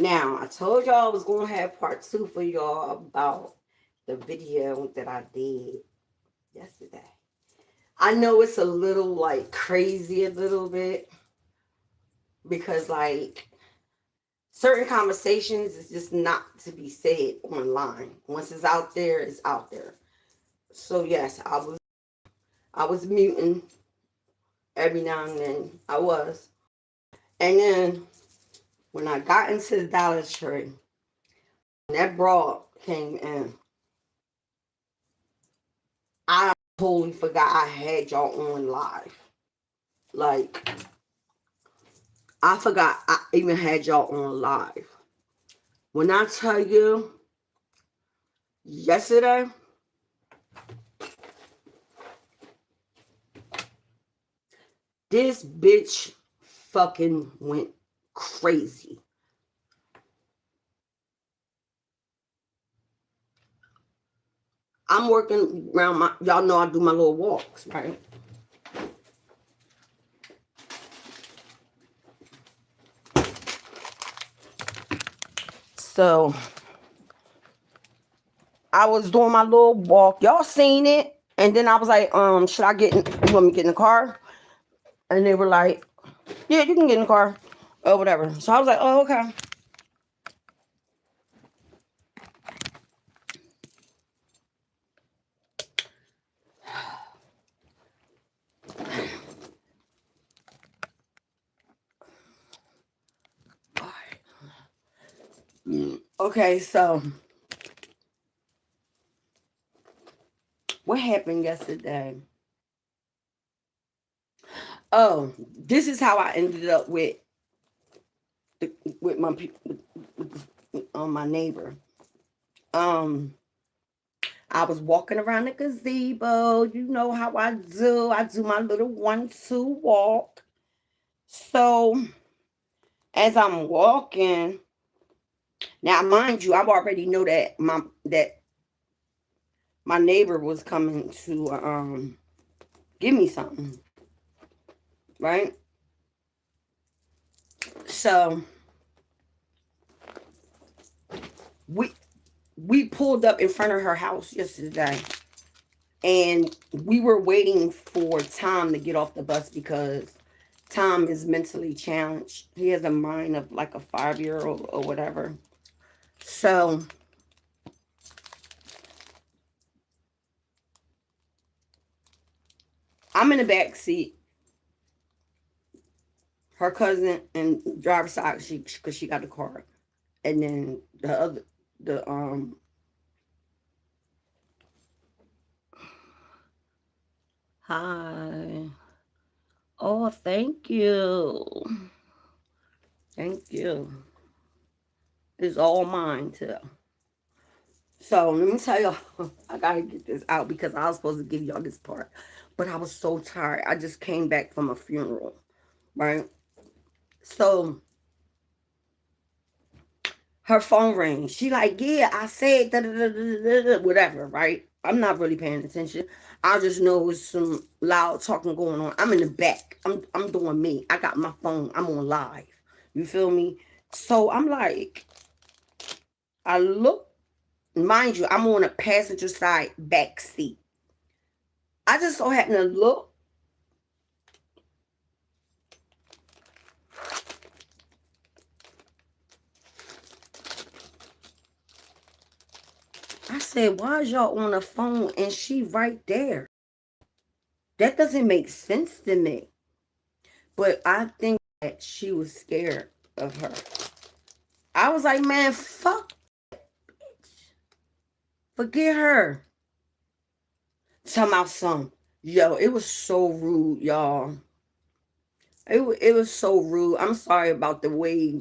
Now, I told y'all I was going to have part 2 for y'all about the video that I did yesterday. I know it's a little, like, crazy a little bit because, like, certain conversations is just not to be said online. Once it's out there, it's out there. So, yes, I was muting every now and then. I was. And then when I got into the Dollar Tree, that broad came in, I totally forgot I had y'all on live. Like, I forgot I even had y'all on live. When I tell you, yesterday, this bitch fucking went crazy. I'm working around y'all know I do my little walks, right? So I was doing my little walk. Y'all seen it. And then I was like, should I you want me to get in the car? And they were like, yeah, you can get in the car or whatever. So I was like, oh, okay. Okay, so what happened yesterday? Oh, this is how I ended up with my neighbor. I was walking around the gazebo. You know how I do. I do my little 1-2 walk. So as I'm walking, now mind you, I already know that my neighbor was coming to give me something, right? So we pulled up in front of her house yesterday, and we were waiting for Tom to get off the bus because Tom is mentally challenged. He has a mind of like a 5-year-old or whatever. So I'm in the back seat. Her cousin and driver's side, because she got the car, and then hi. Oh, thank you. Thank you. It's all mine too. So let me tell y'all, I gotta get this out because I was supposed to give y'all this part, but I was so tired. I just came back from a funeral, right? So her phone rings. She like, yeah, I said whatever, right? I'm not really paying attention. I just know it's some loud talking going on. I'm in the back. I'm doing me. I got my phone. I'm on live. You feel me? So I'm like, I look, mind you, I'm on a passenger side back seat. I just so happen to look. I said, why is y'all on the phone and she right there? That doesn't make sense to me. But I think that she was scared of her. I was like, man, fuck, bitch. Forget her. Somehow some. Yo, it was so rude, y'all. It was so rude. I'm sorry about the way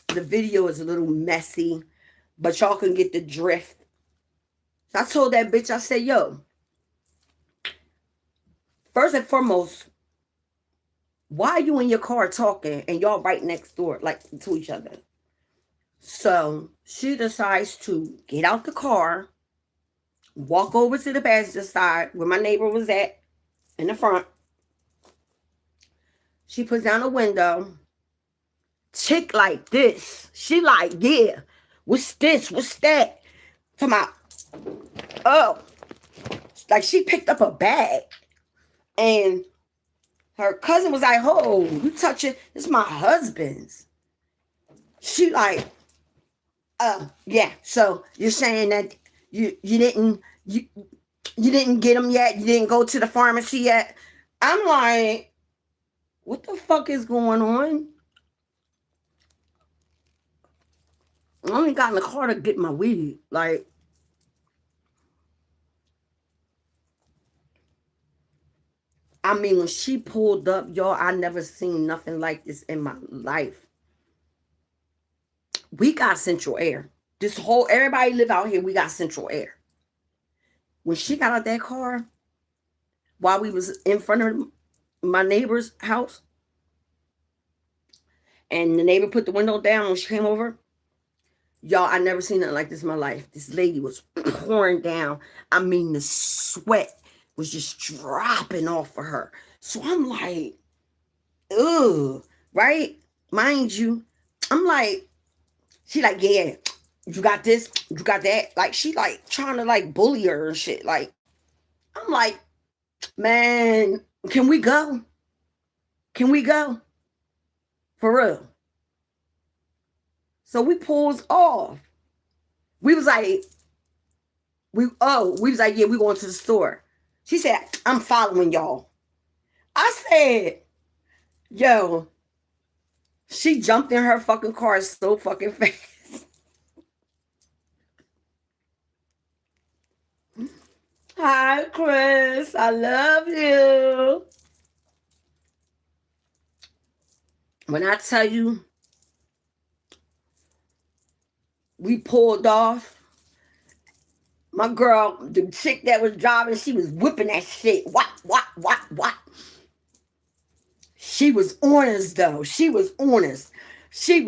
the video is a little messy, but y'all can get the drift. So I told that bitch, I said, yo, first and foremost, why are you in your car talking and y'all right next door, like to each other? So she decides to get out the car, walk over to the passenger side where my neighbor was at in the front. She puts down the window chick like this. She like, yeah, what's this? What's that? Talking about, oh, like she picked up a bag and her cousin was like, oh, you touch it, it's my husband's. She like, yeah, so you're saying that you didn't get them yet? You didn't go to the pharmacy yet? I'm like, what the fuck is going on? I only got in the car to get my weed. Like, I mean, when she pulled up, y'all, I never seen nothing like this in my life. We got central air. Everybody live out here, we got central air. When she got out that car, while we was in front of my neighbor's house, and the neighbor put the window down when she came over, y'all, I never seen nothing like this in my life. This lady was pouring down. I mean, the sweat was just dropping off of her. So I'm like, ugh, right? Mind you, I'm like, she like, yeah, you got this, you got that. Like, she like trying to like bully her and shit. Like, I'm like, man, can we go? Can we go? For real. So we pulls off. We was like, yeah, we going to the store. She said, I'm following y'all. I said, yo, she jumped in her fucking car so fucking fast. Hi, Chris. I love you. When I tell you, we pulled off. My girl, the chick that was driving, she was whipping that shit. What? She was on us, though. She was on us. She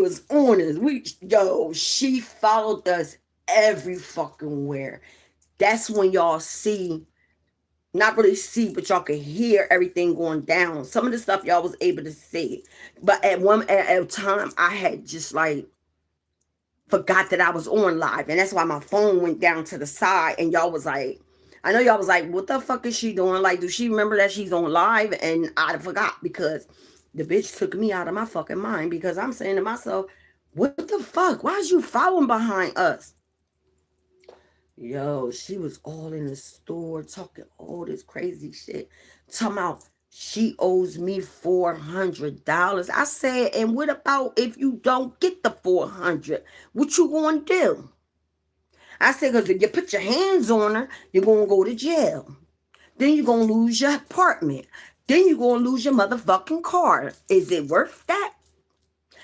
followed us every fucking where. That's when y'all see, not really see, but y'all can hear everything going down. Some of the stuff y'all was able to see. But at a time, I had just like, forgot that I was on live, and that's why my phone went down to the side, and y'all was like, I know y'all was like, what the fuck is she doing? Like, do she remember that she's on live? And I forgot, because the bitch took me out of my fucking mind, because I'm saying to myself, what the fuck? Why is you following behind us? Yo, she was all in the store talking all this crazy shit, talking about she owes me $400. I said, and what about if you don't get the $400? What you gonna do? I said, because if you put your hands on her, you're gonna go to jail. Then you're gonna lose your apartment. Then you're gonna lose your motherfucking car. Is it worth that?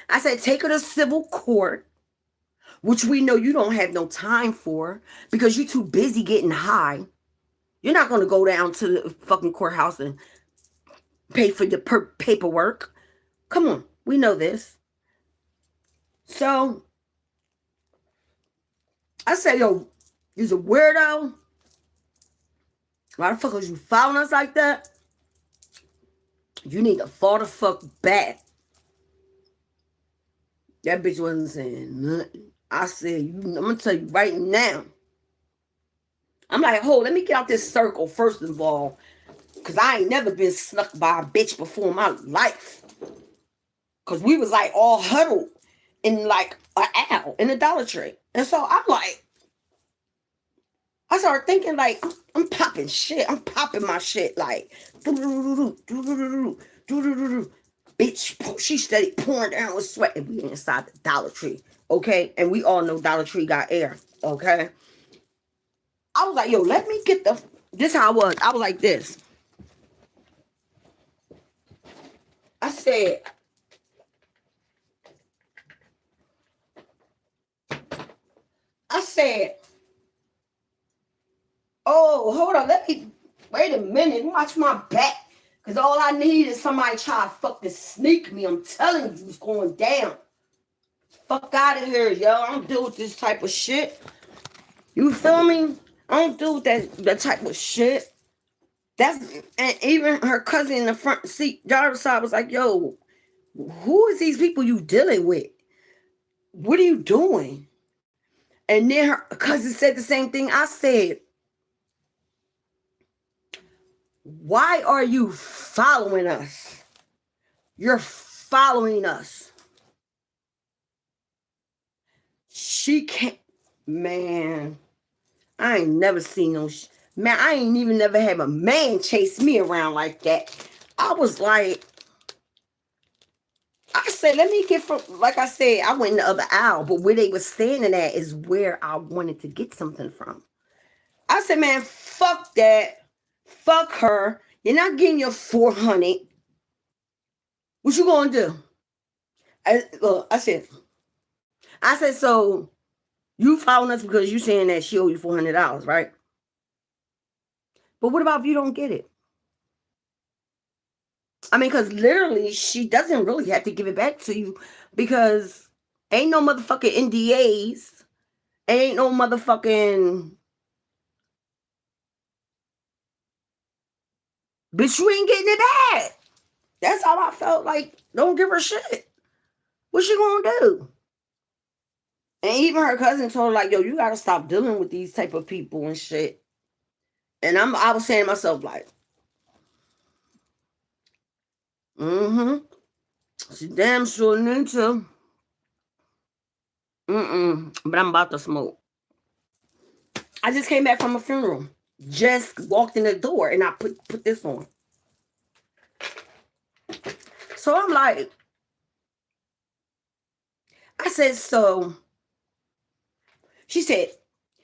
I said, take her to civil court, which we know you don't have no time for because you're too busy getting high. You're not gonna go down to the fucking courthouse and pay for your paperwork. Come on, we know this. So I said, yo, you's a weirdo. Why the fuck was you following us like that? You need to fall the fuck back. That bitch wasn't saying nothing. I said, I'm gonna tell you right now. I'm like, let me get out this circle first of all. Because I ain't never been snuck by a bitch before in my life. Because we was like all huddled in like an aisle in the Dollar Tree. And so I'm like, I started thinking like, I'm popping shit. I'm popping my shit like, bitch, she steady pouring down with sweat. And we inside the Dollar Tree, okay? And we all know Dollar Tree got air, okay? I was like, yo, let me get this how I was. I was like this. I said, oh, hold on, wait a minute, watch my back. Because all I need is somebody try to fucking sneak me. I'm telling you, it's going down. Fuck out of here, yo. I don't deal with this type of shit. You feel me? I don't deal with that type of shit. And even her cousin in the front seat, driver's side, was like, yo, Who is these people you dealing with? What are you doing? And then her cousin said the same thing I said. Why are you following us? You're following us. She can't. Man, I ain't never seen no. Man, I ain't even never had a man chase me around like that. I was like, I said, let me get from, like I said, I went in the other aisle, but where they were standing at is where I wanted to get something from. I said, man, fuck that. Fuck her. You're not getting your 400. What you gonna do? I said, so you following us because you saying that she owe you $400, right? But what about if you don't get it? I mean, because literally, she doesn't really have to give it back to you because ain't no motherfucking NDAs, ain't no motherfucking bitch. You ain't getting it back. That's how I felt. Like, don't give her shit. What she gonna do? And even her cousin told her, like, yo, you gotta stop dealing with these type of people and shit. And I was saying to myself, like, mm-hmm. She damn sure need to. But I'm about to smoke. I just came back from a funeral. Just walked in the door and I put this on. So I'm like, I said, so she said,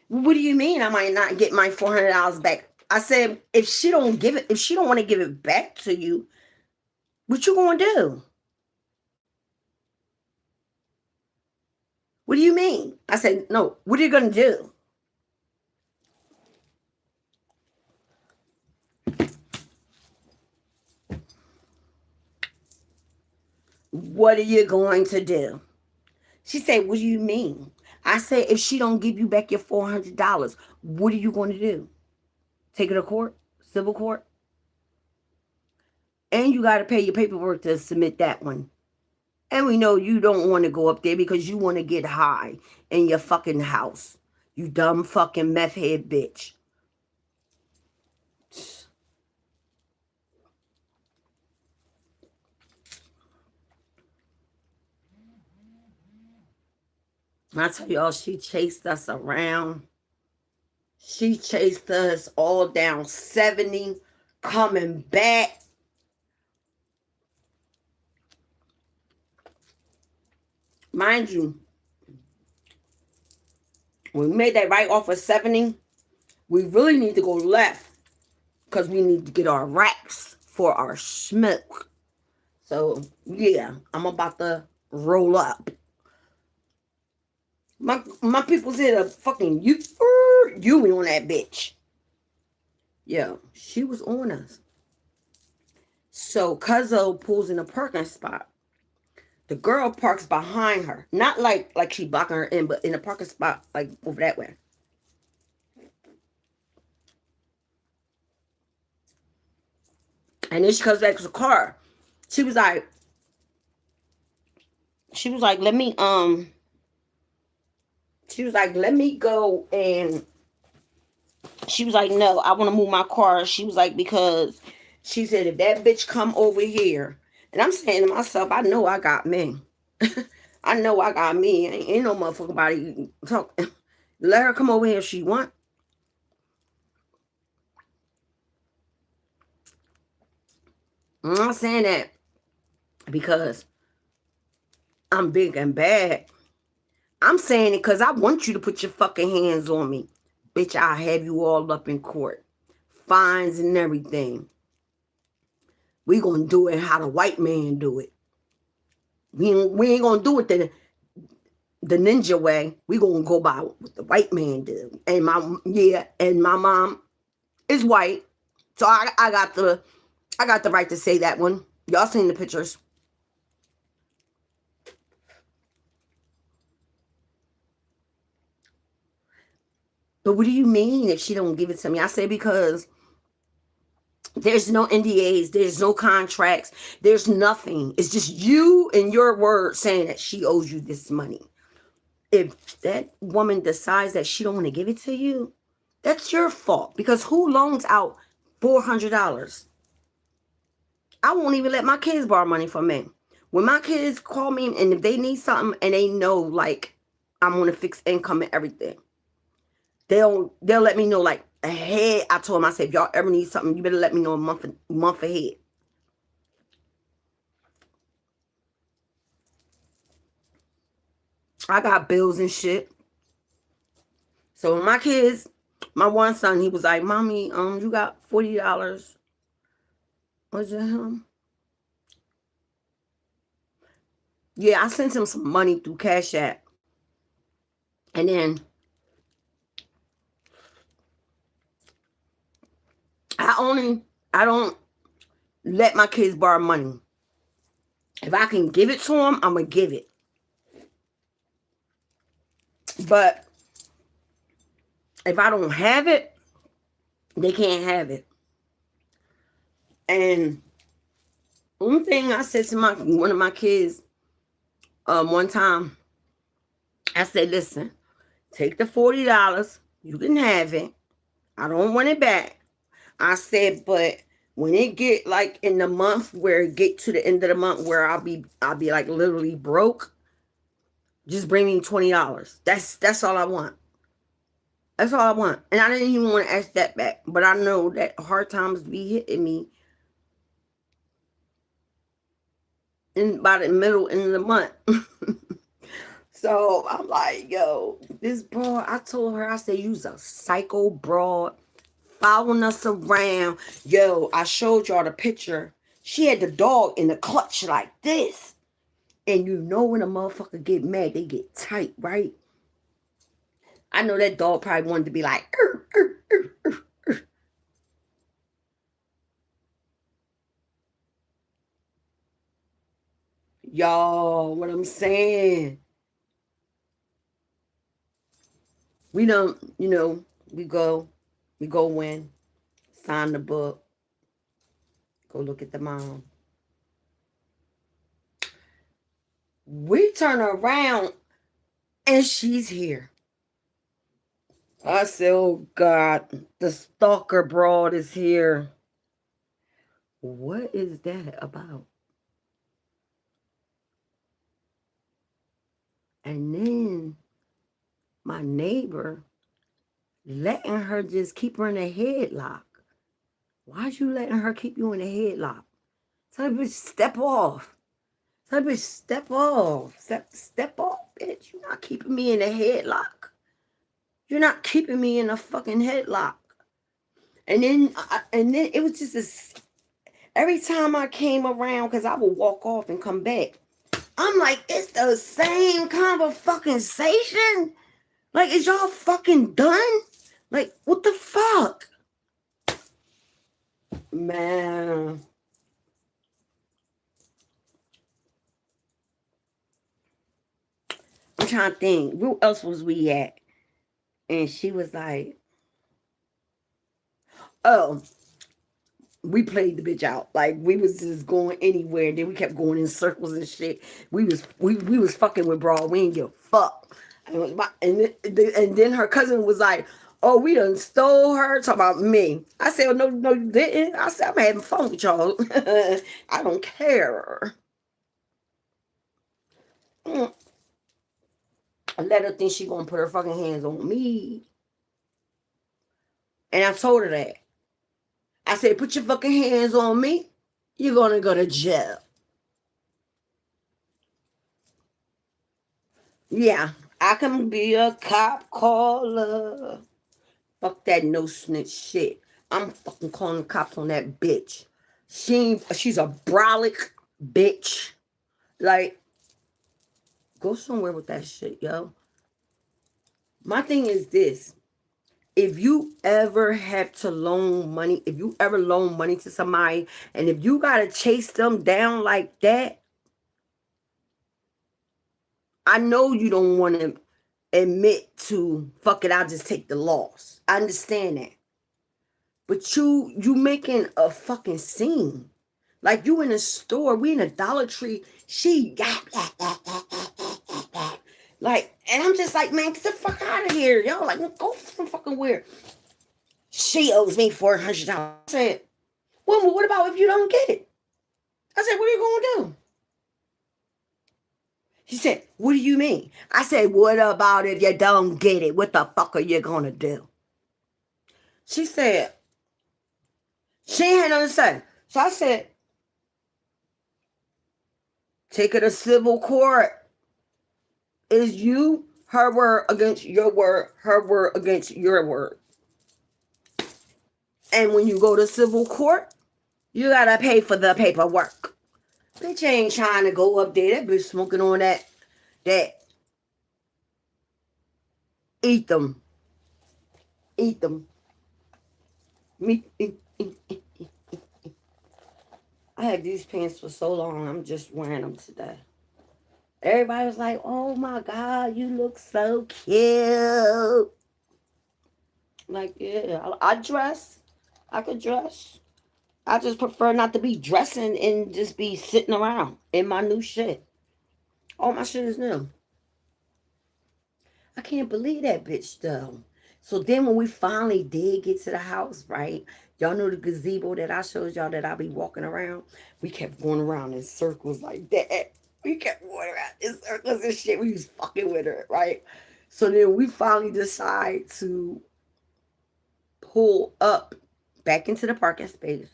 what do you mean I might not get my $400 back? I said, if she don't want to give it back to you, what you gonna do? What do you mean? I said, no, what are you gonna do? What are you going to do? She said, what do you mean? I said, if she don't give you back your $400, what are you going to do? Take it to court? Civil court? And you got to pay your paperwork to submit that one. And we know you don't want to go up there because you want to get high in your fucking house. You dumb fucking meth head bitch. I tell y'all, she chased us around. She chased us all down 70, coming back. Mind you, when we made that right off of 70, we really need to go left because we need to get our racks for our smoke. So, yeah, I'm about to roll up. My people said a fucking you on that bitch. Yeah, she was on us. So Cuzzo pulls in a parking spot. The girl parks behind her. Not like she blocking her in, but in a parking spot like over that way. And then she comes back to the car. She was like, let me go. And she was like, no, I want to move my car. She was like, because she said, if that bitch come over here, and I'm saying to myself, I know I got me. I know I got me. Ain't no motherfucking body talk. Let her come over here if she want. I'm not saying that because I'm big and bad. I'm saying it because I want you to put your fucking hands on me. Bitch, I'll have you all up in court. Fines and everything. We gonna do it how the white man do it. We ain't gonna do it the ninja way. We gonna go by what the white man do. And my mom is white. So I got the right to say that one. Y'all seen the pictures. But what do you mean if she don't give it to me? I say because There's no NDAs. There's no contracts. There's nothing. It's just you and your word saying that she owes you this money. If that woman decides that she don't want to give it to you, that's your fault. Because who loans out $400? I won't even let my kids borrow money from me. When my kids call me and if they need something and they know like I'm on a fixed income and everything, they'll let me know like ahead. I told them, I said, if y'all ever need something, you better let me know a month ahead. I got bills and shit. So my kids, my one son, he was like, Mommy, you got $40. Was it him? Yeah, I sent him some money through Cash App. And then I don't let my kids borrow money. If I can give it to them, I'm going to give it. But if I don't have it, they can't have it. And one thing I said to one of my kids one time, I said, listen, take the $40. You can have it. I don't want it back. I said, but when it get like in the month where it get to the end of the month where I'll be like literally broke, just bring me $20. That's all I want. That's all I want. And I didn't even want to ask that back. But I know that hard times be hitting me in by the middle end of the month. So I'm like, yo, this broad, I told her, I said, you's a psycho broad following us around. Yo, I showed y'all the picture. She had the dog in the clutch like this. And you know when a motherfucker get mad, they get tight, right? I know that dog probably wanted to be like, Y'all, what I'm saying. We don't, we go in, sign the book, go look at the mom. We turn around and she's here. I said, oh God, the stalker broad is here. What is that about? And then my neighbor letting her just keep her in a headlock. Why'd you letting her keep you in a headlock? Tell her, bitch, step off. Tell her, bitch, step off. Step off, bitch. You're not keeping me in a headlock. You're not keeping me in a fucking headlock. And then it was just this. Every time I came around, because I would walk off and come back, I'm like, it's the same conversation. Like, is y'all fucking done? Like, what the fuck? Man. I'm trying to think. Who else was we at? And she was like, oh, we played the bitch out. Like, we was just going anywhere. Then we kept going in circles and shit. We was fucking with Broad. We didn't give a fuck. And then her cousin was like, oh, we done stole her. Talking about me. I said, well, no, you didn't. I said, I'm having fun with y'all. I don't care. I let her think she gonna put her fucking hands on me. And I told her that. I said, put your fucking hands on me. You're gonna go to jail. Yeah, I can be a cop caller. Fuck that no snitch shit. I'm fucking calling the cops on that bitch. She's a brolic bitch. Like, go somewhere with that shit, yo. My thing is this. If you ever have to loan money, if you ever loan money to somebody, and if you gotta chase them down like that, I know you don't want to admit to, fuck it, I'll just take the loss. I understand that. But you making a fucking scene. Like you in a store, we in a Dollar Tree. She like, and I'm just like, man, get the fuck out of here, yo. Like, go from fucking where? She owes me $400. I said, well, what about if you don't get it? I said, what are you gonna do? She said, what do you mean? I said, what about if you don't get it? What the fuck are you gonna do? She said, she ain't had nothing to say. So I said, take it to civil court. Is you, her word against your word, her word against your word. And when you go to civil court, you gotta pay for the paperwork. Bitch ain't trying to go up there. That bitch smoking on that eat them. Eat them. Me. I had these pants for so long. I'm just wearing them today. Everybody was like, oh my God, you look so cute. Like, yeah, I dress. I could dress. I just prefer not to be dressing and just be sitting around in my new shit. All my shit is new. I can't believe that bitch though. So then when we finally did get to the house, right? Y'all know the gazebo that I showed y'all that I be walking around? We kept going around in circles like that. We kept going around in circles and shit. We was fucking with her, right? So then we finally decide to pull up back into the parking space.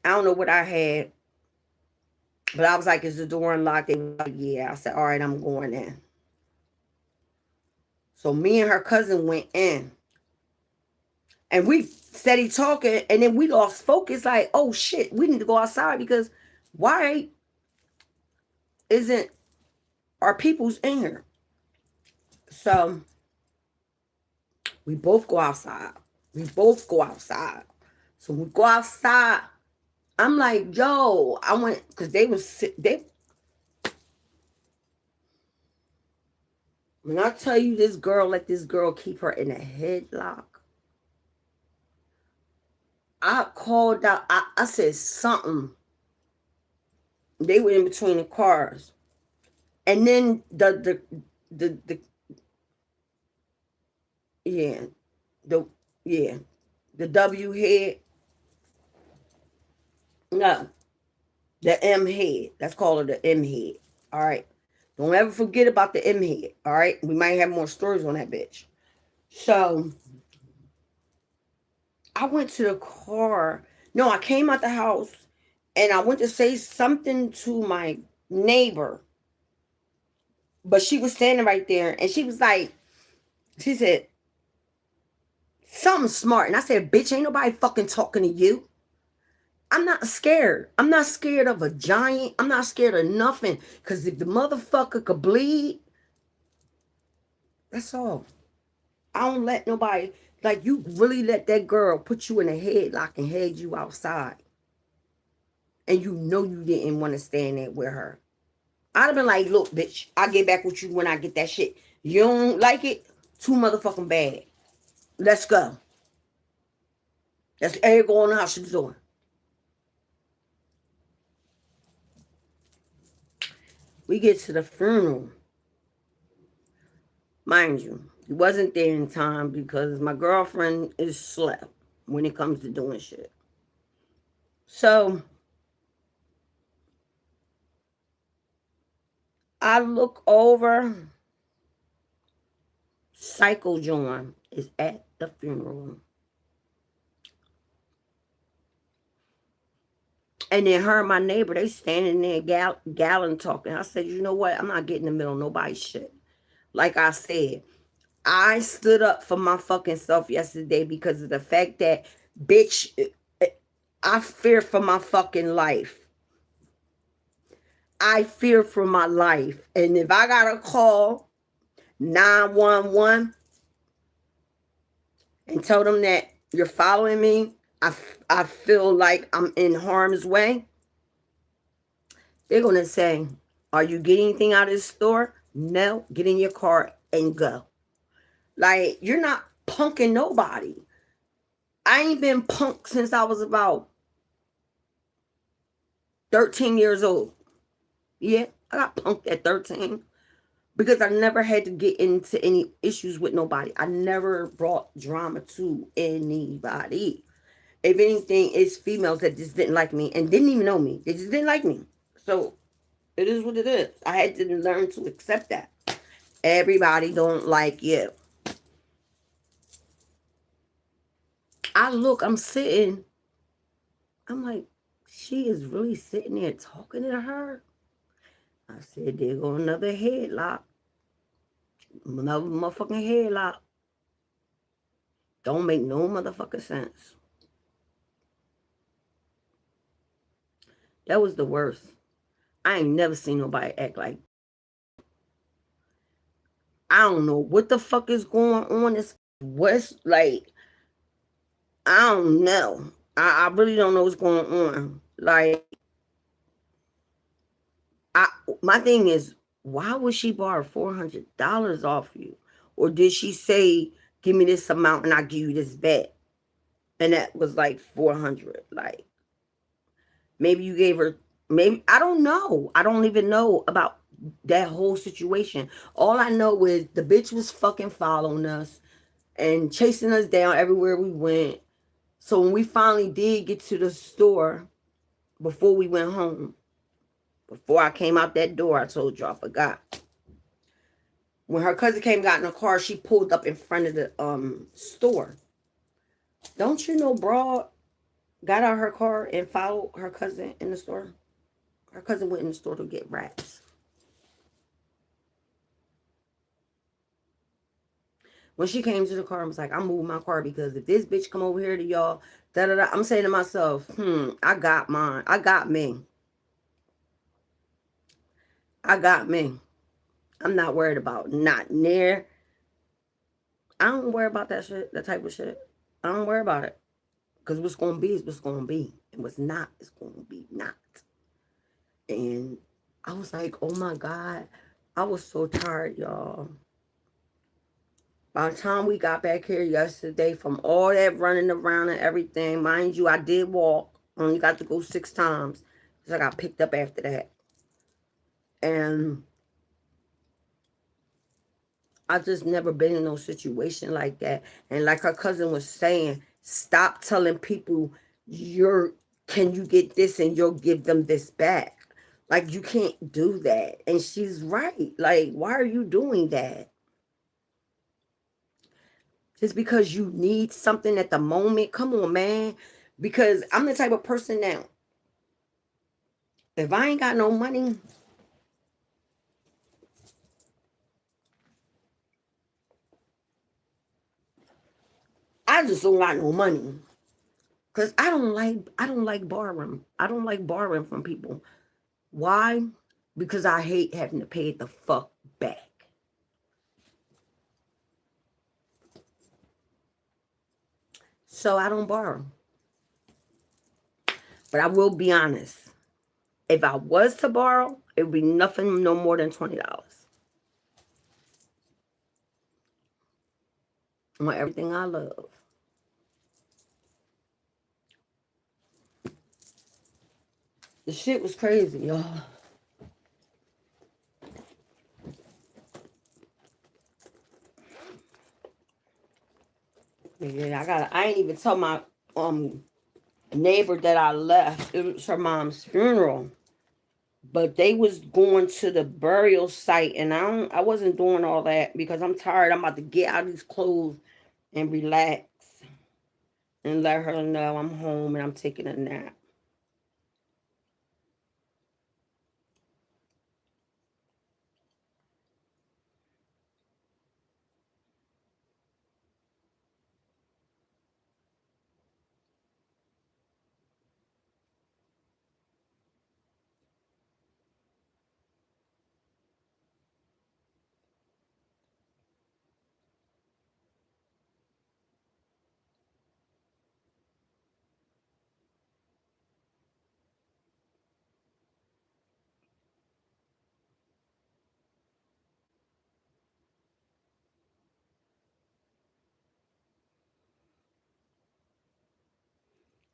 I don't know what I had, but I was like, is the door unlocked? They were like, yeah. I said, all right, I'm going in. So me and her cousin went in. And we steady talking, and then we lost focus. Like, oh shit, we need to go outside because why isn't our people's in here? So we both go outside. So we go outside. I'm like, yo, I went because when I tell you this girl let this girl keep her in a headlock. I called out. I said something. They were in between the cars, and then the W head. No, the M head. Let's call it the M head. All right. Don't ever forget about the M head. All right. We might have more stories on that bitch. So I went to the car. No, I came out the house and I went to say something to my neighbor. But she was standing right there and she was like, she said, something smart. And I said, bitch, ain't nobody fucking talking to you. I'm not scared. I'm not scared of a giant. I'm not scared of nothing. Because if the motherfucker could bleed, that's all. I don't let nobody, like you really let that girl put you in a headlock and head you outside. And you know you didn't want to stand there with her. I'd have been like, look, bitch, I'll get back with you when I get that shit. You don't like it? Too motherfucking bad. Let's go. That's every girl in the house she's doing. We get to the funeral. Mind you, he wasn't there in time because my girlfriend is slept when it comes to doing shit. So I look over. Psycho John is at the funeral. And then her and my neighbor, they standing there gallon talking. I said, you know what? I'm not getting in the middle of nobody's shit. Like I said, I stood up for my fucking self yesterday because of the fact that, bitch, I fear for my fucking life. I fear for my life. And if I gotta call 911 and tell them that you're following me, I feel like I'm in harm's way, they're going to say, are you getting anything out of this store? No, get in your car and go. Like, you're not punking nobody. I ain't been punked since I was about 13 years old. Yeah, I got punked at 13 because I never had to get into any issues with nobody. I never brought drama to anybody. If anything, it's females that just didn't like me and didn't even know me. They just didn't like me. So it is what it is. I had to learn to accept that. Everybody don't like you. I'm sitting. I'm like, she is really sitting there talking to her. I said, there go another headlock. Another motherfucking headlock. Don't make no motherfucking sense. That was the worst. I ain't never seen nobody act like. I don't know what the fuck is going on. It's what's like. I don't know. I really don't know what's going on. Like, I my thing is, why would she borrow $400 off you, or did she say, "Give me this amount and I give you this back"? And that was like 400. Like, maybe you gave her. Maybe I don't know. I don't even know about that whole situation. All I know is the bitch was fucking following us and chasing us down everywhere we went. So when we finally did get to the store, before we went home, before I came out that door, I told you I forgot. When her cousin came, got in the car, she pulled up in front of the store. Don't you know, broad got out her car and followed her cousin in the store? Her cousin went in the store to get wraps. When she came to the car, I was like, I'm moving my car because if this bitch come over here to y'all, da da da. I'm saying to myself, I got mine. I got me. I got me. I'm not worried about not near. I don't worry about that shit, that type of shit. I don't worry about it. Because what's going to be is what's going to be. And what's not is going to be not. And I was like, oh my God. I was so tired, y'all. By the time we got back here yesterday, from all that running around and everything, mind you, I did walk. Only got to go 6 times because I got picked up after that. And I just never been in no situation like that. And like her cousin was saying, stop telling people can you get this and you'll give them this back. Like, you can't do that. And she's right. Like, why are you doing that? Just because you need something at the moment? Come on, man. Because I'm the type of person now, if I ain't got no money, I just don't got no money. Cause I don't like borrowing. I don't like borrowing from people. Why? Because I hate having to pay it the fuck back. So I don't borrow. But I will be honest. If I was to borrow, it would be nothing no more than $20 on everything I love. The shit was crazy, y'all. Yeah, I ain't even tell my neighbor that I left. It was her mom's funeral. But they was going to the burial site, and I wasn't doing all that because I'm tired. I'm about to get out of these clothes and relax and let her know I'm home and I'm taking a nap.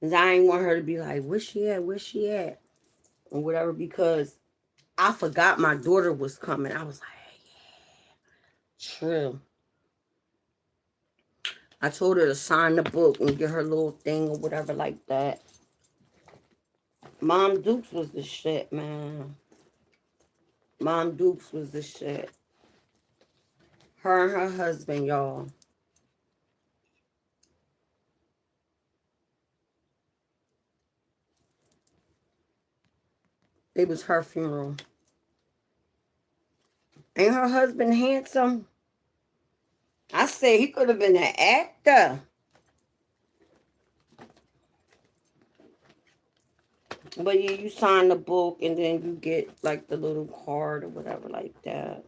Cause I ain't want her to be like, where she at? Where she at? Or whatever, because I forgot my daughter was coming. I was like, yeah, true. I told her to sign the book and get her little thing or whatever like that. Mom Dukes was the shit, man. Mom Dukes was the shit. Her and her husband, y'all. It was her funeral. Ain't her husband handsome? I say he could have been an actor. But yeah, you sign the book and then you get like the little card or whatever like that.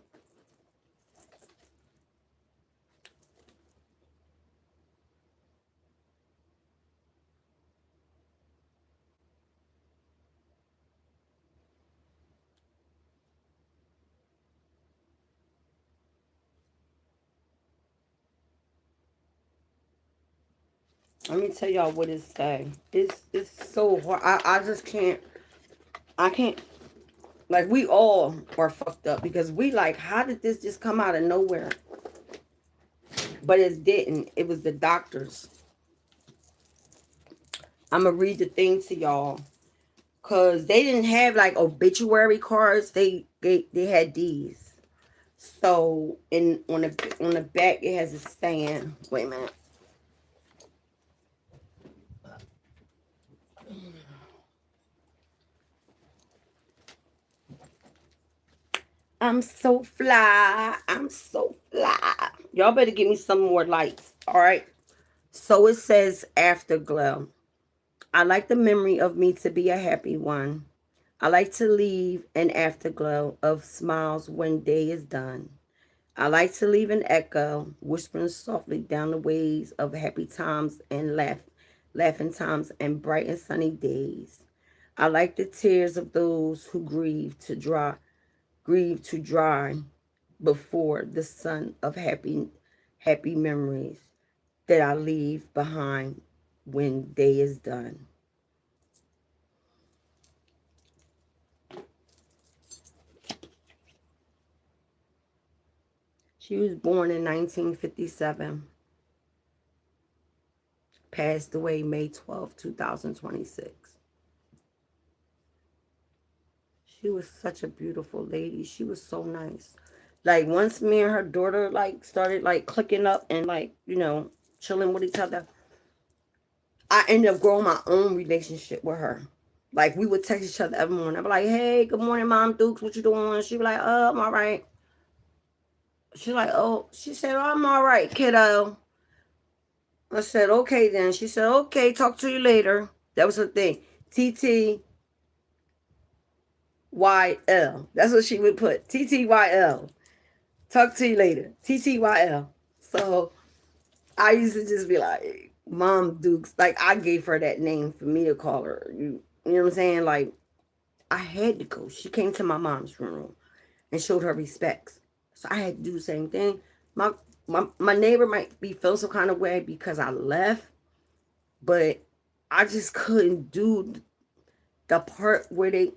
Let me tell y'all what it say. It's so hard. I just can't. I can't. Like, we all are fucked up because we like, how did this just come out of nowhere? But it didn't. It was the doctors. I'm going to read the thing to y'all. Because they didn't have, like, obituary cards. They had these. So, on the back, it has a saying. Wait a minute. I'm so fly. I'm so fly. Y'all better give me some more lights. All right. So it says afterglow. I like the memory of me to be a happy one. I like to leave an afterglow of smiles when day is done. I like to leave an echo, whispering softly down the ways of happy times and laughing times and bright and sunny days. I like the tears of those who grieve to dry before the sun of happy memories that I leave behind when day is done. She was born in 1957, passed away May 12, 2026. She was such a beautiful lady. She was so nice. Like, once me and her daughter like started like clicking up and like, chilling with each other, I ended up growing my own relationship with her. Like, we would text each other every morning. I'd be like, hey, good morning, Mom Dukes, what you doing? She'd be like, oh, I'm all right. She's like, oh, she said, oh, I'm all right, kiddo. I said, okay then. She said, okay, talk to you later. That was her thing. TTYL. That's what she would put. TTYL. Talk to you later. TTYL. So I used to just be like, Mom Dukes. Like, I gave her that name for me to call her. You know what I'm saying? Like, I had to go. She came to my mom's funeral and showed her respects. So I had to do the same thing. My neighbor might be feeling some kind of way because I left, but I just couldn't do the part where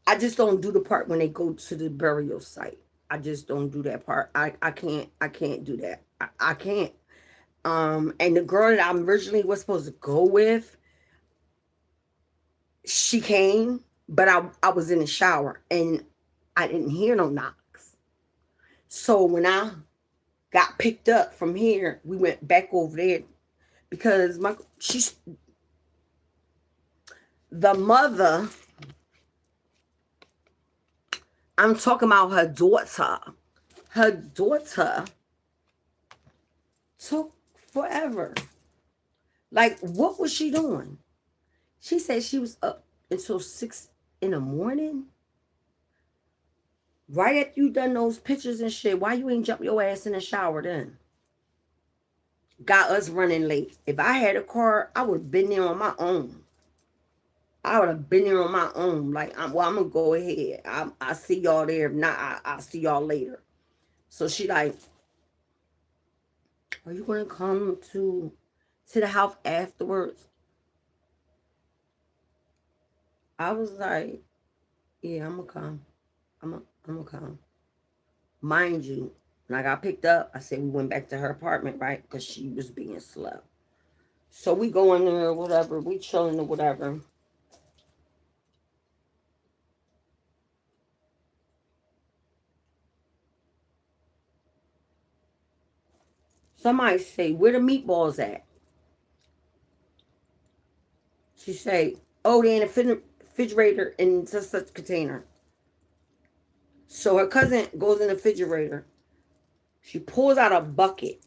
I just don't do the part when they go to the burial site. I just don't do that part. I can't do that. I can't. And the girl that I originally was supposed to go with, she came, but I was in the shower and I didn't hear no knocks. So when I got picked up from here, we went back over there because the mother, I'm talking about her daughter. Her daughter took forever. Like, what was she doing? She said she was up until 6 in the morning. Right after you done those pictures and shit, why you ain't jump your ass in the shower then? Got us running late. If I had a car, I would have been there on my own. I would have been there on my own. Like, I'm going to go ahead. I see y'all there. If not, I'll see y'all later. So she like, Are you gonna come to the house afterwards? I was like, yeah, I'm gonna come. I'm gonna come. Mind you, when I got picked up, I said we went back to her apartment, right? Because she was being slow. So we go in there, whatever. We chilling or whatever. Somebody say, where the meatballs at? She say, oh, they in the refrigerator in such container. So her cousin goes in the refrigerator. She pulls out a bucket.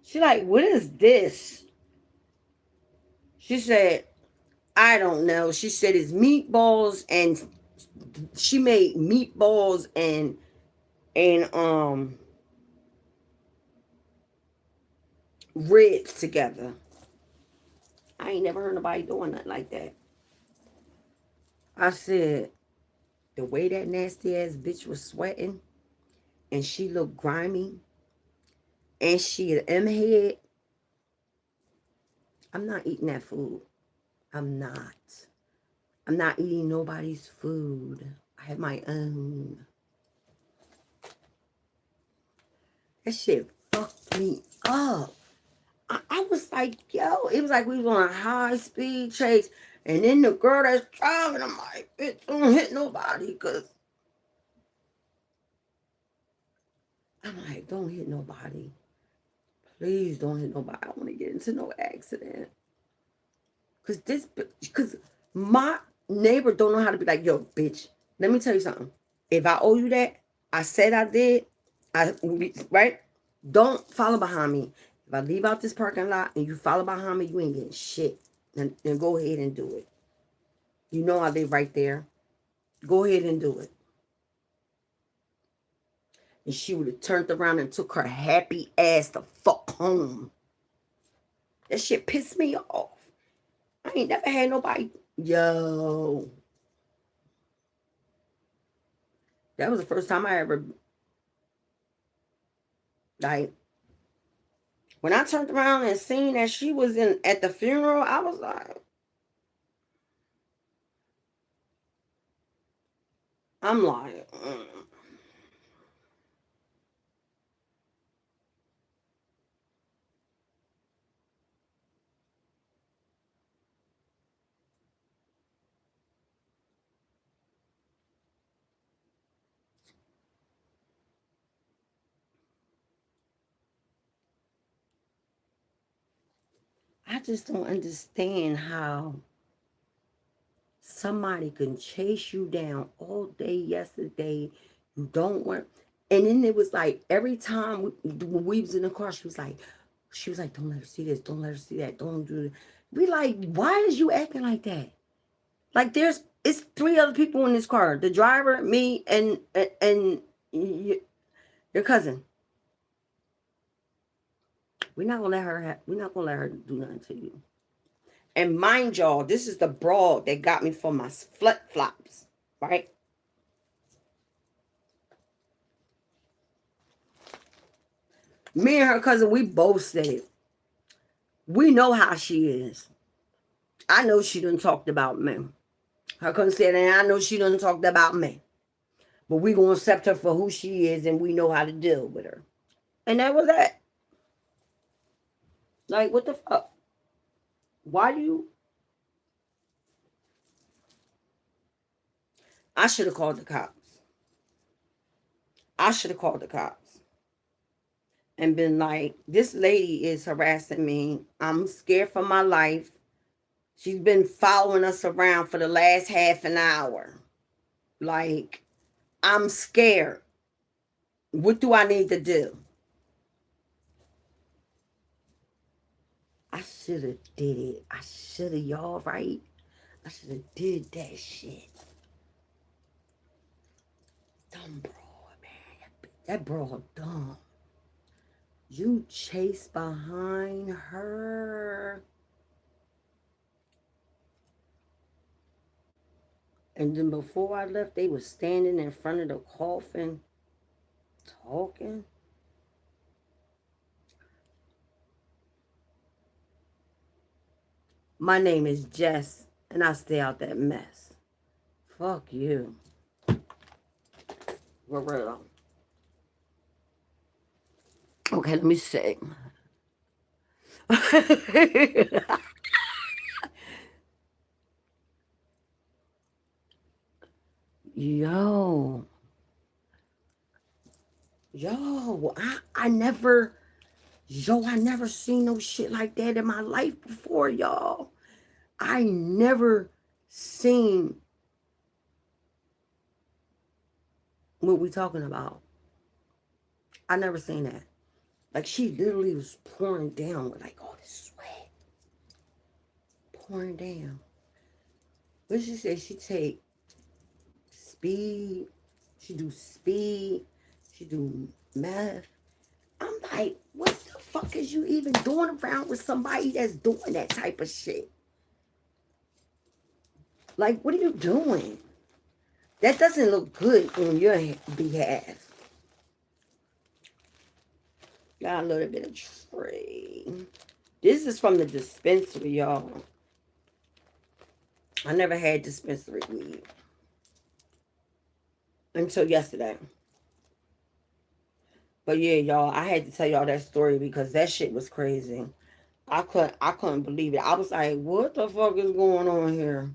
She like, what is this? She said, I don't know. She said it's meatballs, and she made meatballs and ribs together. I ain't never heard nobody doing nothing like that. I said, the way that nasty ass bitch was sweating and she looked grimy and she an M head, I'm not eating that food. I'm not. I'm not eating nobody's food. I have my own. That shit fucked me up. I was like, yo, it was like we was on a high speed chase. And then the girl that's driving, I'm like, bitch, don't hit nobody. Because I'm like, don't hit nobody. Please don't hit nobody. I don't want to get into no accident. Because my neighbor don't know how to be like, yo, bitch, let me tell you something. If I owe you that, I said I did, right? Don't follow behind me. If I leave out this parking lot and you follow behind me, you ain't getting shit. And go ahead and do it. You know I live right there. Go ahead and do it. And she would have turned around and took her happy ass the fuck home. That shit pissed me off. I ain't never had nobody. Yo. That was the first time I ever, like, when I turned around and seen that she was in at the funeral, I was like, I'm like, I just don't understand how somebody can chase you down all day yesterday. You don't want, and then it was like every time when we was in the car, she was like, don't let her see this, don't let her see that, don't do it. We like, why is you acting like that? Like it's three other people in this car: the driver, me, and your cousin. We're not gonna let her do nothing to you. And mind y'all, this is the broad that got me for my flip flops, right? Me and her cousin, we both said we know how she is. I know she done talked about me. Her cousin said, and I know she done talked about me. But we gonna accept her for who she is, and we know how to deal with her. And that was that. Like, what the fuck? Why do you? I should have called the cops. I should have called the cops and been like, this lady is harassing me. I'm scared for my life. She's been following us around for the last half an hour. Like, I'm scared. What do I need to do? I should have did it. I should have, y'all, right? I should have did that shit. Dumb bro, man. That bro dumb. You chase behind her. And then before I left, they was standing in front of the coffin talking. My name is Jess, and I stay out that mess. Fuck you. For real. Okay, let me see. Yo. I never, I never seen no shit like that in my life before, y'all. I never seen what we talking about. I never seen that. Like, she literally was pouring down with, like, all this sweat. Pouring down. What she said, she take speed, she do speed, she do meth. I'm like, what the fuck is you even doing around with somebody that's doing that type of shit? Like, what are you doing? That doesn't look good on your behalf. Got a little bit of tree. This is from the dispensary, y'all. I never had dispensary weed until yesterday. But yeah, y'all, I had to tell y'all that story because that shit was crazy. I couldn't believe it. I was like, what the fuck is going on here?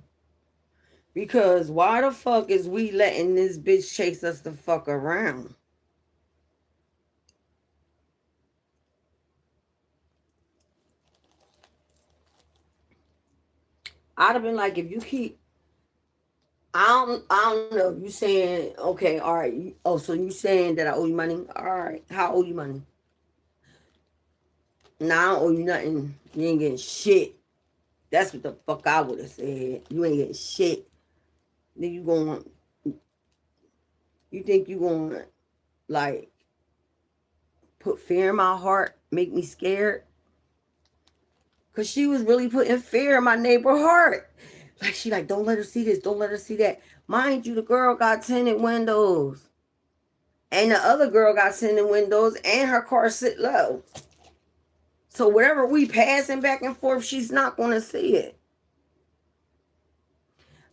Because why the fuck is we letting this bitch chase us the fuck around? I'd have been like, if you keep, I don't know. You saying, okay, all right. Oh, so you saying that I owe you money? All right. How I owe you money? Nah, I don't owe you nothing. You ain't getting shit. That's what the fuck I would have said. You ain't getting shit. Then you think you going like, put fear in my heart, make me scared? Because she was really putting fear in my neighbor's heart. Like, she like, don't let her see this, don't let her see that. Mind you, the girl got tinted windows. And the other girl got tinted windows and her car sit low. So whatever we passing back and forth, she's not going to see it.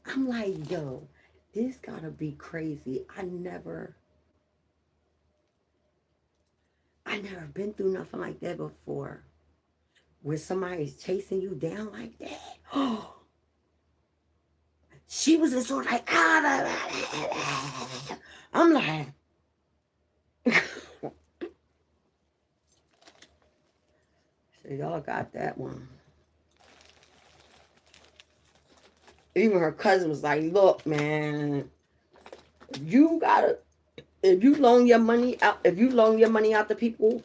I'm like, yo, this got to be crazy. I never been through nothing like that before. Where somebody's chasing you down like that. Oh, she was in sort of like, I'm like, so y'all got that one. Even her cousin was like, look, man, if you loan your money out to people,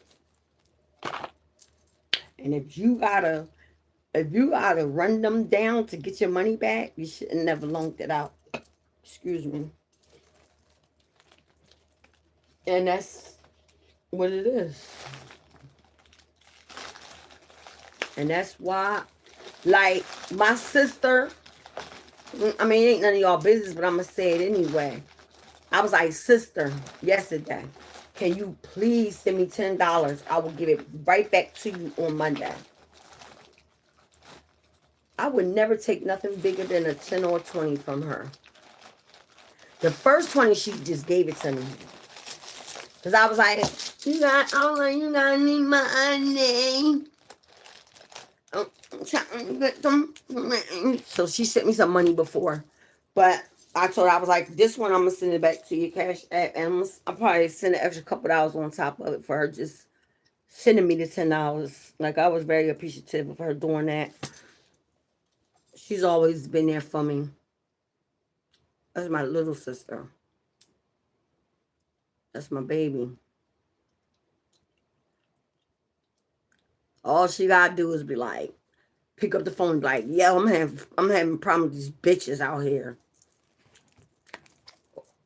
and if you gotta run them down to get your money back, you should have never loaned it out. Excuse me. And that's what it is. And that's why, like, my sister, I mean, it ain't none of y'all business, but I'm going to say it anyway. I was like, sister, yesterday, can you please send me $10? I will give it right back to you on Monday. I would never take nothing bigger than a 10 or 20 from her. The first 20, she just gave it to me. Because I was like, you gotta need my money. So she sent me some money before. But I told her, I was like, this one I'm going to send it back to you, cash app. And I'll probably send an extra couple dollars on top of it for her just sending me the $10. Like, I was very appreciative of her doing that. She's always been there for me. That's my little sister. That's my baby. All she gotta do is be like, pick up the phone and be like, yeah, I'm having problems with these bitches out here.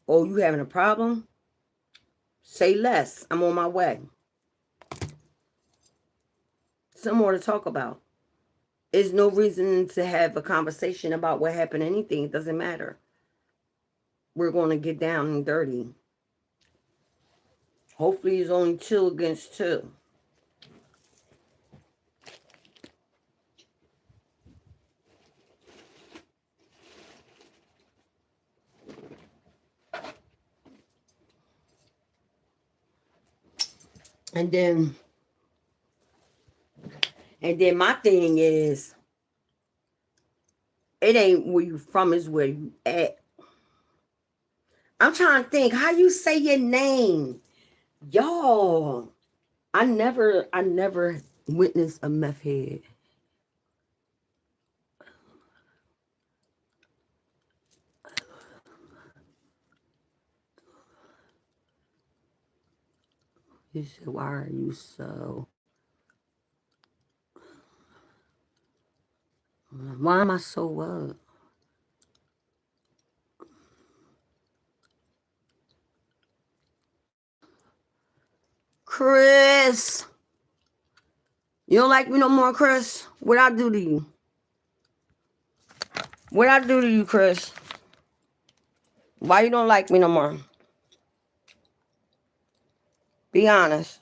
Oh, you having a problem? Say less. I'm on my way. Some more to talk about. There's no reason to have a conversation about what happened. Anything. It doesn't matter. We're going to get down and dirty. Hopefully it's only 2 against 2. And then my thing is, it ain't where you from, is where you at. I'm trying to think how you say your name. Y'all, I never witnessed a meth head. You said, why are you so... Why am I so what? Chris! You don't like me no more, Chris? What I do to you? What I do to you, Chris? Why you don't like me no more? Be honest.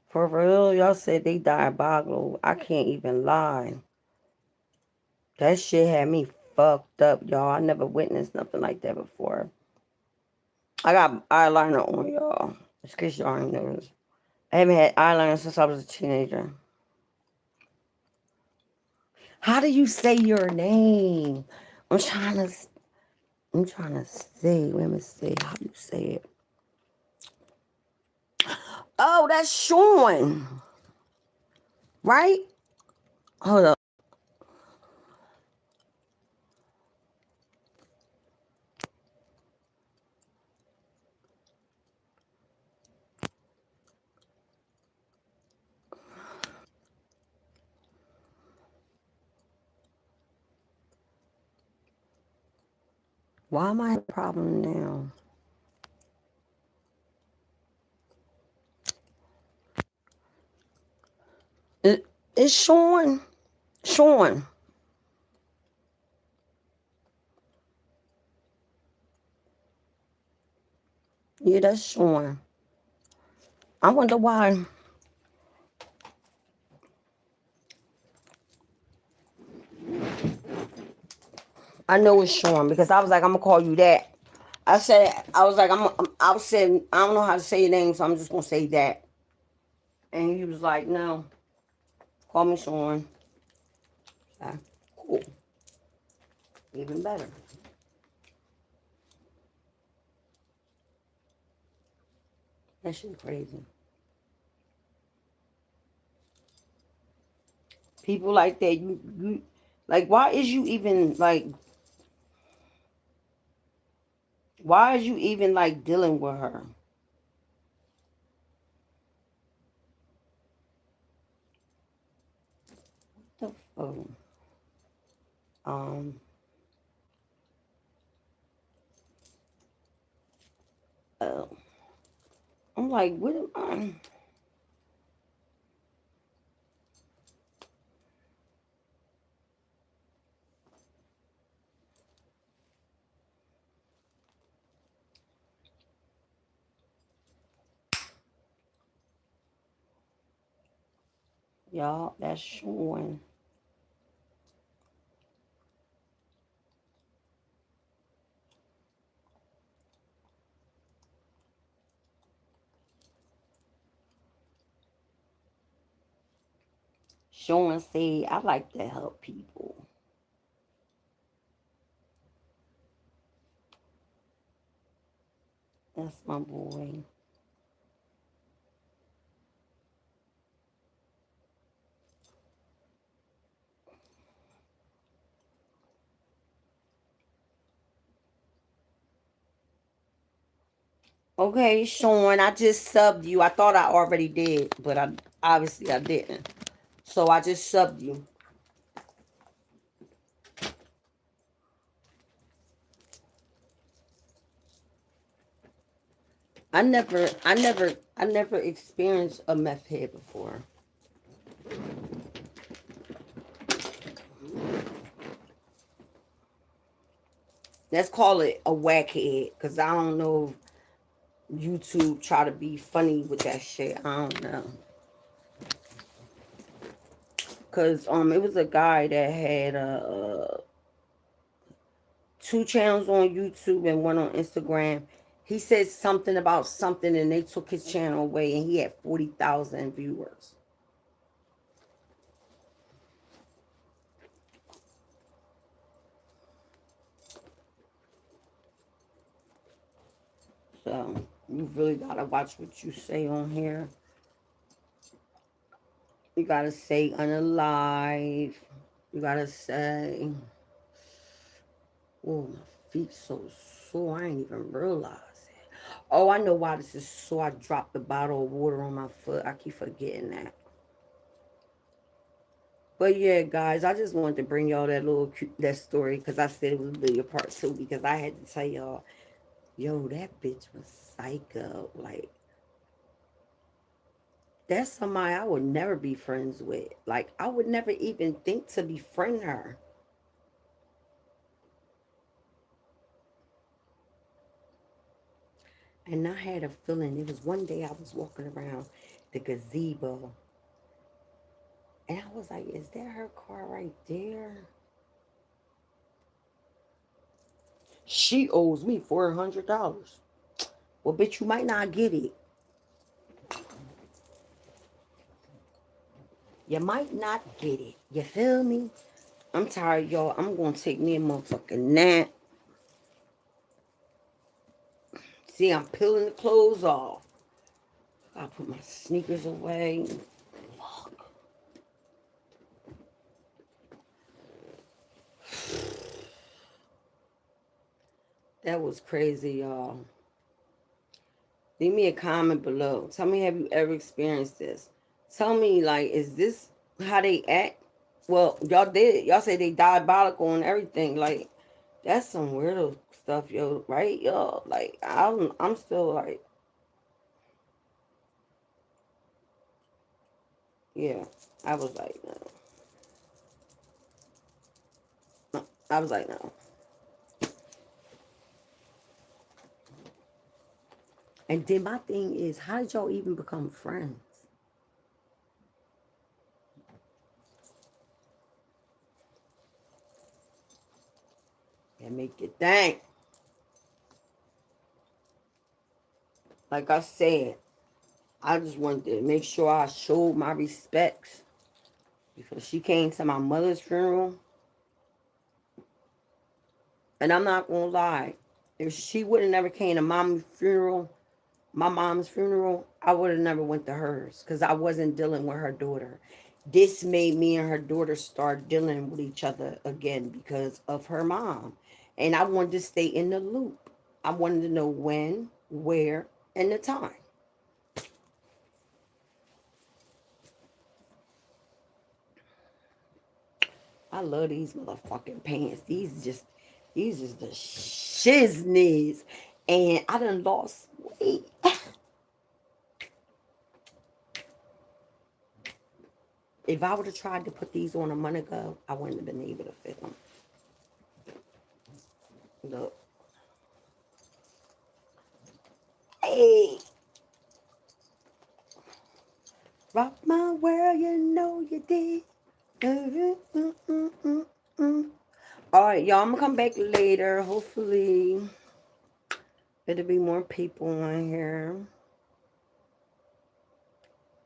For real, y'all said they diabolical. I can't even lie. That shit had me fucked up, y'all. I never witnessed nothing like that before. I got eyeliner on, y'all. Just in case y'all ain't noticed. I haven't had eyeliner since I was a teenager. How do you say your name? I'm trying to see. Let me see how you say it. Oh, that's Sean. Right? Hold up. Why am I having a problem now? It's Sean. Sean. Yeah, that's Sean. I wonder why. I know it's Sean because I was like, I'm gonna call you that. I was like, I was saying, I don't know how to say your name, so I'm just gonna say that. And he was like, no, call me Sean. Cool. Even better. That shit crazy. People like that, you like, why is you even like, why is you even like dealing with her? What the fuck? Um, uh, I'm like, what am I? Y'all, that's Sean. Sean said, I like to help people. That's my boy. Okay, Sean, I just subbed you. I thought I already did, but I obviously I didn't. So I just subbed you. I never experienced a meth head before. Let's call it a whack head, because I don't know if YouTube try to be funny with that shit. I don't know. Because it was a guy that had 2 channels on YouTube and 1 on Instagram. He said something about something and they took his channel away and he had 40,000 viewers. So you really gotta watch what you say on here. You gotta say unalive. You gotta say, oh, my feet so sore. I ain't even realize it. Oh, I know why this is sore. I dropped the bottle of water on my foot. I keep forgetting that. But yeah, guys, I just wanted to bring y'all that story because I said it was really a part 2 because I had to tell y'all, yo, that bitch was psycho. Like, that's somebody I would never be friends with. Like, I would never even think to befriend her. And I had a feeling, it was one day I was walking around the gazebo and I was like, is that her car right there? She owes me $400. Well, bitch, you might not get it. You might not get it. You feel me? I'm tired, y'all. I'm going to take me a motherfucking nap. See, I'm peeling the clothes off. I put my sneakers away. Fuck. That was crazy, y'all. Leave me a comment below. Tell me, have you ever experienced this? Tell me, like, is this how they act? Well, y'all did. Y'all say they diabolical and everything. Like, that's some weirdo stuff, yo. Right, y'all? Like, I'm still like, yeah. I was like, no. I was like, no. And then my thing is, how did y'all even become friends? And make you think. Like I said, I just wanted to make sure I showed my respects because she came to my mother's funeral. And I'm not gonna lie, if she would have never came to my mom's funeral, I would have never went to hers because I wasn't dealing with her daughter. This made me and her daughter start dealing with each other again because of her mom. And I wanted to stay in the loop. I wanted to know when, where, and the time. I love these motherfucking pants. These is the shizness. And I done lost weight. If I would have tried to put these on a month ago, I wouldn't have been able to fit them. Look. Hey. Rock my world, you know you did. All right, y'all, I'm going to come back later. Hopefully, there'll be more people on here.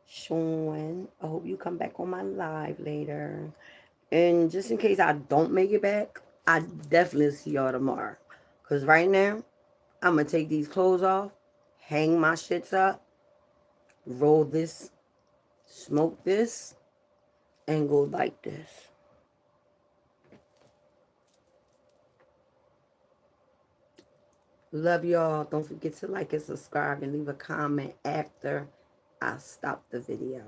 Sean, I hope you come back on my live later. And just in case I don't make it back, I definitely see y'all tomorrow. Because right now, I'm going to take these clothes off, hang my shits up, roll this, smoke this, and go like this. Love y'all. Don't forget to like and subscribe and leave a comment after I stop the video.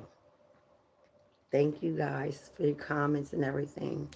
Thank you guys for your comments and everything.